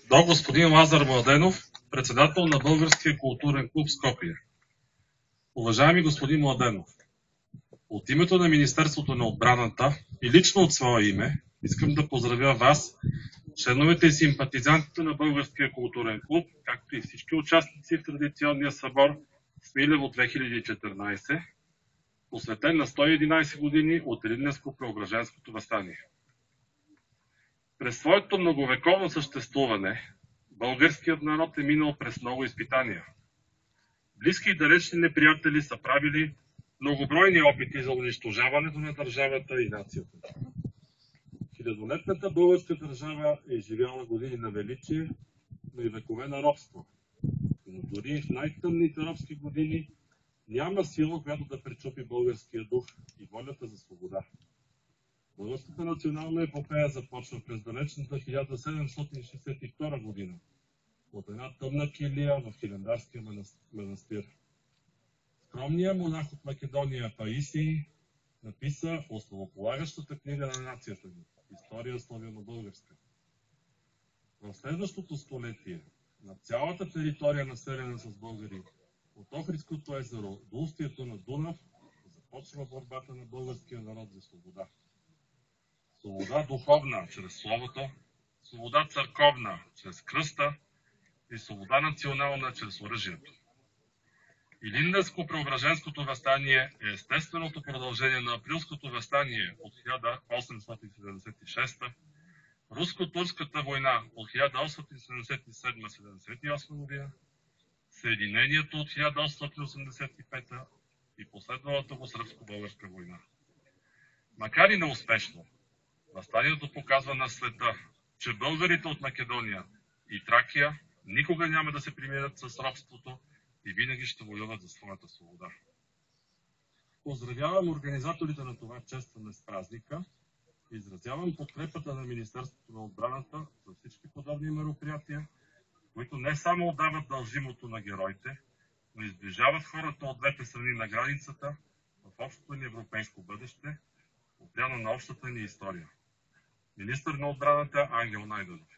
До господин Лазар Младенов, председател на Българския културен клуб Скопие. Уважаеми господин Младенов, от името на Министерството на отбраната и лично от своя име искам да поздравя вас, членовете и симпатизантите на Българския културен клуб, както и всички участници в традиционния събор Смилево 2014, посветен на 111 години от Илинденско-Преображенското въстание. През своето многовековно съществуване българският народ е минал през много изпитания. Близки и далечни неприятели са правили многобройни опити за унищожаването на държавата и нацията. Хилядолетната българска държава е живяла години на величие, но и векове на робство. Но дори в най-тъмните робски години няма сила, която да пречупи българския дух и волята за свобода. Българската национална епопея започва през далечната 1762 година от една тъмна килия в Хилендарския манастир. Скромният монах от Македония Паисий написа основополагащата книга на нацията ни – История славяно-българска. В следващото столетие на цялата територия, населена с българи, от Охридското езеро до устието на Дунав, започва борбата на българския народ за свобода. Свобода духовна чрез словото, свобода църковна чрез кръста и свобода национална чрез оръжието. Илинденско-Преображенското въстание е естественото продължение на Априлското въстание от 1876, Руско-турската война от 1877-78 година, Съединението от 1885 и последвалата го сръбско-българска война. Макар и неуспешно, въстанието показва на света, че българите от Македония и Тракия никога няма да се примирят с робството и винаги ще воюват за своята свобода. Поздравявам организаторите на това честване с празника и изразявам подкрепата на Министерството на отбраната за всички подобни мероприятия, които не само отдават дължимото на героите, но и сближават хората от двете страни на границата в общото ни европейско бъдеще, опряно на общата ни история. Министър на отбраната Ангел Найденов.